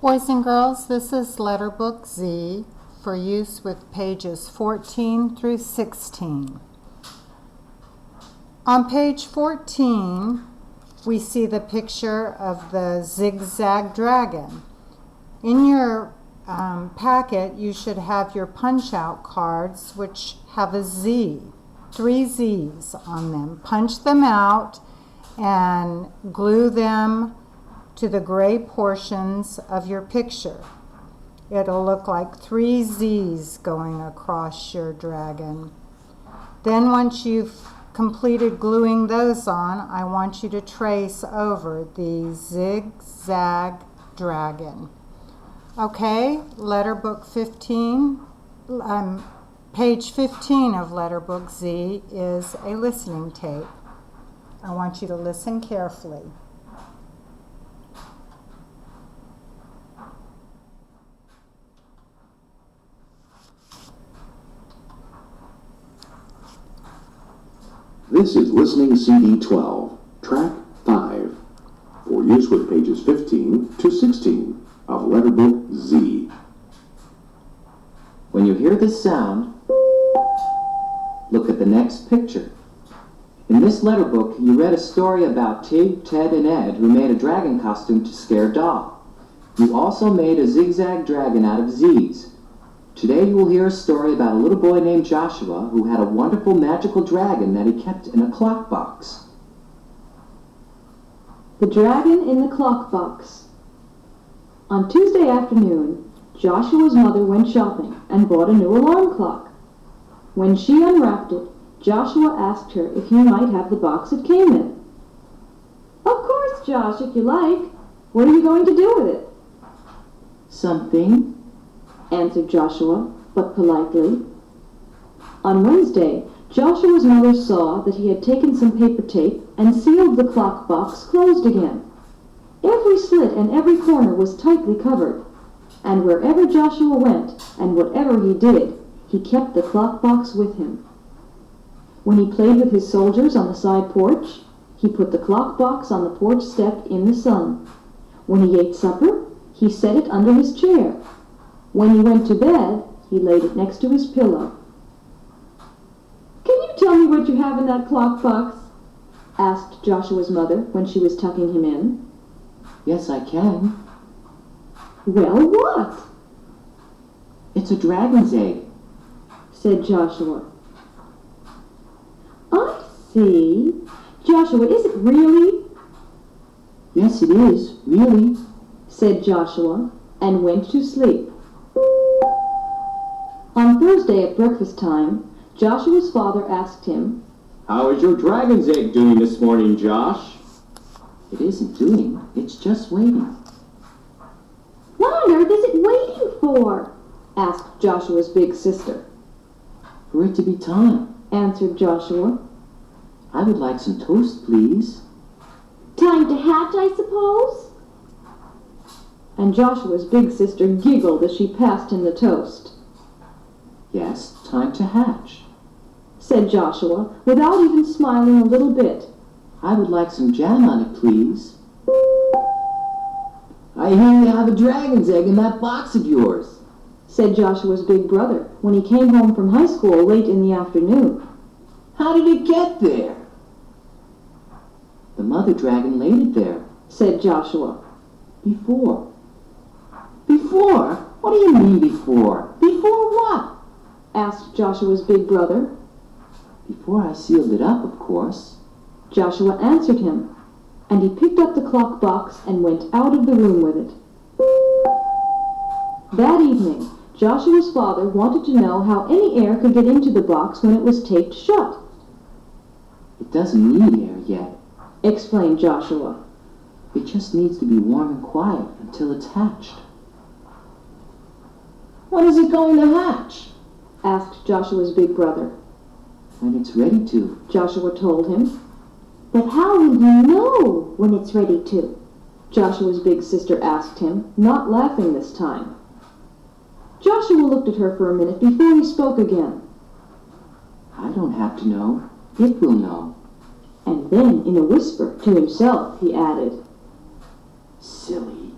Boys and girls, this is Letterbook Z for use with pages 14 through 16. On page 14, we see the picture of the zigzag dragon. In your packet, you should have your punch-out cards, which have a Z, 3 Z's on them. Punch them out and glue them to the gray portions of your picture. It'll look like 3 Z's going across your dragon. Then once you've completed gluing those on, I want you to trace over the zigzag dragon. Okay, Letterbook 15, page 15 of Letterbook Z is a listening tape. I want you to listen carefully. This is Listening CD 12, Track 5, for use with pages 15 to 16 of Letterbook Z. When you hear this sound, look at the next picture. In this letterbook, you read a story about Tig, Ted, and Ed who made a dragon costume to scare Doll. You also made a zigzag dragon out of Z's. Today you will hear a story about a little boy named Joshua who had a wonderful magical dragon that he kept in a clock box. The Dragon in the Clock Box. On Tuesday afternoon, Joshua's mother went shopping and bought a new alarm clock. When she unwrapped it, Joshua asked her if he might have the box it came in. "Of course, Josh, if you like. What are you going to do with it?" "Something," answered Joshua, but politely. On Wednesday, Joshua's mother saw that he had taken some paper tape and sealed the clock box closed again. Every slit and every corner was tightly covered, and wherever Joshua went and whatever he did, he kept the clock box with him. When he played with his soldiers on the side porch, he put the clock box on the porch step in the sun. When he ate supper, he set it under his chair. When he went to bed, he laid it next to his pillow. "Can you tell me what you have in that clock box?" asked Joshua's mother when she was tucking him in. "Yes, I can. "Well, what?" It's a dragon's egg," said Joshua. "I see. Joshua, is it really?" "Yes, it is, really," said Joshua, and went to sleep. On Thursday at breakfast time, Joshua's father asked him, "How is your dragon's egg doing this morning, Josh?" "It isn't doing, it's just waiting." "What on earth is it waiting for?" asked Joshua's big sister. "For it to be time," answered Joshua. "I would like some toast, please." "Time to hatch, I suppose?" And Joshua's big sister giggled as she passed him the toast. "Yes, time to hatch," said Joshua, without even smiling a little bit. "I would like some jam on it, please." "I hear you have a dragon's egg in that box of yours," said Joshua's big brother when he came home from high school late in the afternoon. "How did it get there?" "The mother dragon laid it there," said Joshua. "Before." "Before? What do you mean before? Before what?" asked Joshua's big brother. "Before I sealed it up, of course." Joshua answered him, and he picked up the clock box and went out of the room with it. That evening, Joshua's father wanted to know how any air could get into the box when it was taped shut. "It doesn't need air yet," explained Joshua. "It just needs to be warm and quiet until it's hatched." "When is it going to hatch?" asked Joshua's big brother. "When it's ready to," Joshua told him. "But how will you know when it's ready to?" Joshua's big sister asked him, not laughing this time. Joshua looked at her for a minute before he spoke again. "I don't have to know. It will know." And then, in a whisper to himself, he added, "Silly."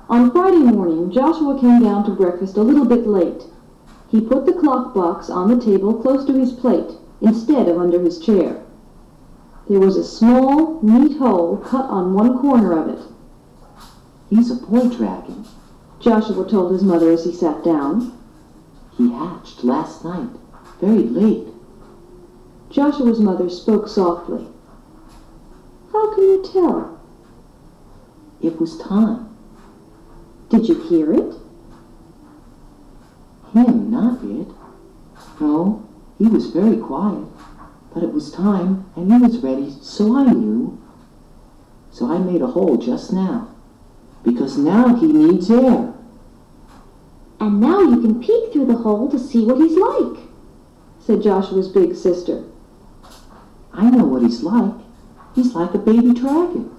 On Friday morning, Joshua came down to breakfast a little bit late. He put the clock box on the table close to his plate, instead of under his chair. There was a small, neat hole cut on one corner of it. He's a boy dragon. Joshua told his mother as he sat down. He hatched last night, very late. Joshua's mother spoke softly. How can you tell? It was time. Did you hear it? Him, not it. No, he was very quiet. But it was time, and he was ready, so I knew. So I made a hole just now. Because now he needs air. And now you can peek through the hole to see what he's like, said Joshua's big sister. I know what he's like. He's like a baby dragon,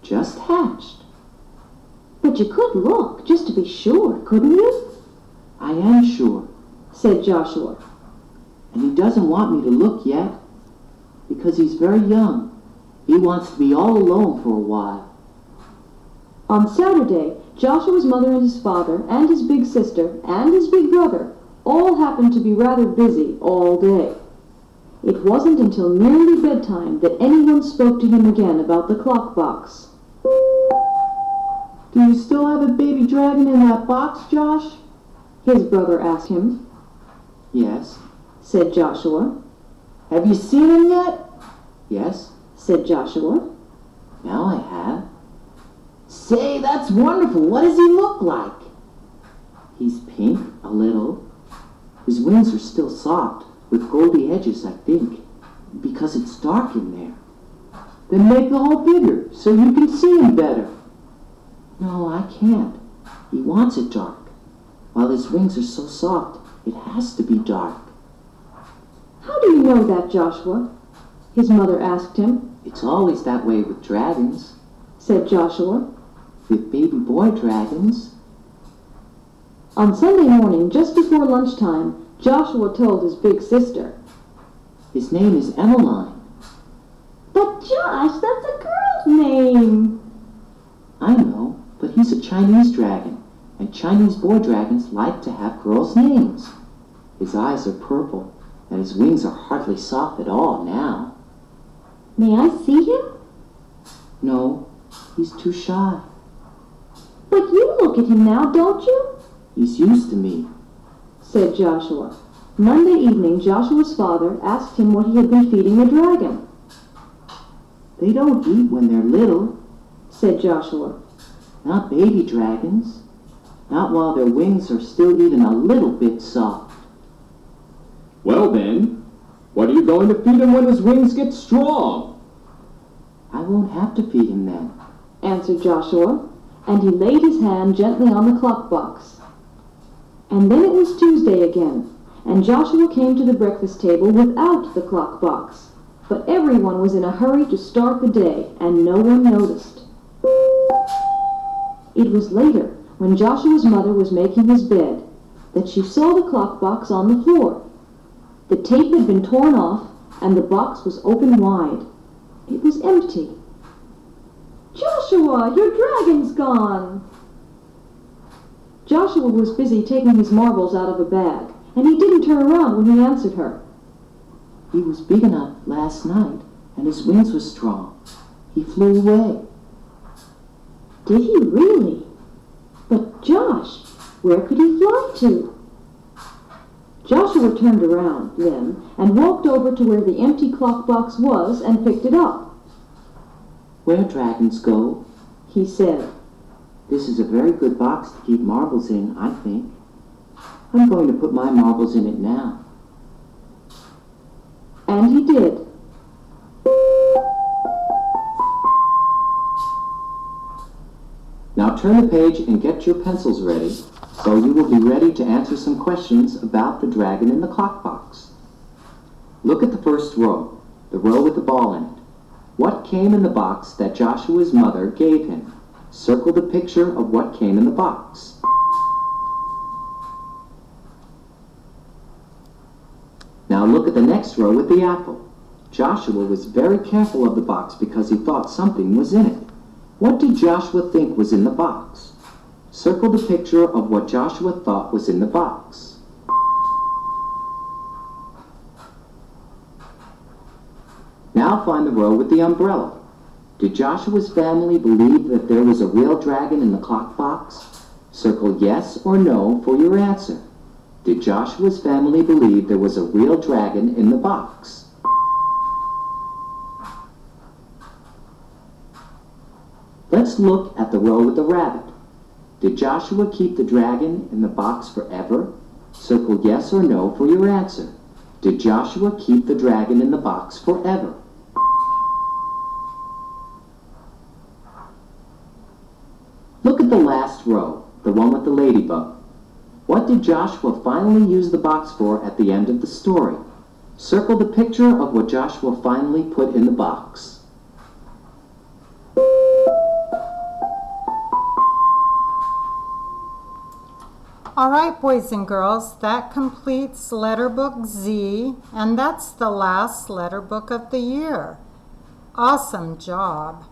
just hatched. but you could look, just to be sure, couldn't you? I am sure, said Joshua. and he doesn't want me to look yet, because he's very young. He wants to be all alone for a while. On Saturday, Joshua's mother and his father and his big sister and his big brother all happened to be rather busy all day. It wasn't until nearly bedtime that anyone spoke to him again about the clock box. Do you still have a baby dragon in that box, Josh? His brother asked him, Yes. said Joshua. Have you seen him yet? Yes. Said Joshua. Now I have. Say, that's wonderful. What does he look like? He's pink, a little. His wings are still soft, with goldy edges, I think, because it's dark in there. Then make the hole bigger, so you can see him better. No, I can't. He wants it dark. While his wings are so soft, it has to be dark. How do you know that, Joshua? His mother asked him, It's always that way with dragons. said Joshua. With baby boy dragons. On Sunday morning, just before lunchtime, Joshua told his big sister. His name is Emmeline. But Josh, that's a girl's name. I know, but he's a Chinese dragon, and Chinese boy dragons like to have girls' names. His eyes are purple, and his wings are hardly soft at all now. May I see him? No, he's too shy. But you look at him now, don't you? He's used to me. Said Joshua. Monday evening, Joshua's father asked him what he had been feeding the dragon. They don't eat when they're little, Said Joshua. not baby dragons. Not while their wings are still even a little bit soft. Well then, what are you going to feed him when his wings get strong? I won't have to feed him then. Answered Joshua, and he laid his hand gently on the clock box. And then it was Tuesday again, and Joshua came to the breakfast table without the clock box. But everyone was in a hurry to start the day, and no one noticed. It was later, when Joshua's mother was making his bed, that she saw the clock box on the floor. The tape had been torn off, and the box was open wide. It was empty. "Joshua, your dragon's gone!" Joshua was busy taking his marbles out of a bag, and he didn't turn around when he answered her. He was big enough last night, and his wings were strong. He flew away. Did he really? But Josh, where could he fly to? Joshua turned around then and walked over to where the empty clock box was and picked it up. Where dragons go, He said, this is a very good box to keep marbles in, I think. I'm going to put my marbles in it now. and he did. Now turn the page and get your pencils ready, so you will be ready to answer some questions about the dragon in the clock box. Look at the first row, the row with the ball in it. What came in the box that Joshua's mother gave him? Circle the picture of what came in the box. Now look at the next row with the apple. Joshua was very careful of the box because he thought something was in it. What did Joshua think was in the box? Circle the picture of what Joshua thought was in the box. Now find the row with the umbrella. Did Joshua's family believe that there was a real dragon in the clock box? Circle yes or no for your answer. Did Joshua's family believe there was a real dragon in the box? Let's look at the row with the rabbit. Did Joshua keep the dragon in the box forever? Circle yes or no for your answer. Did Joshua keep the dragon in the box forever? Look at the last row, the one with the ladybug. What did Joshua finally use the box for at the end of the story? Circle the picture of what Joshua finally put in the box. All right, boys and girls, that completes Letter Book Z, and that's the last letter book of the year. Awesome job.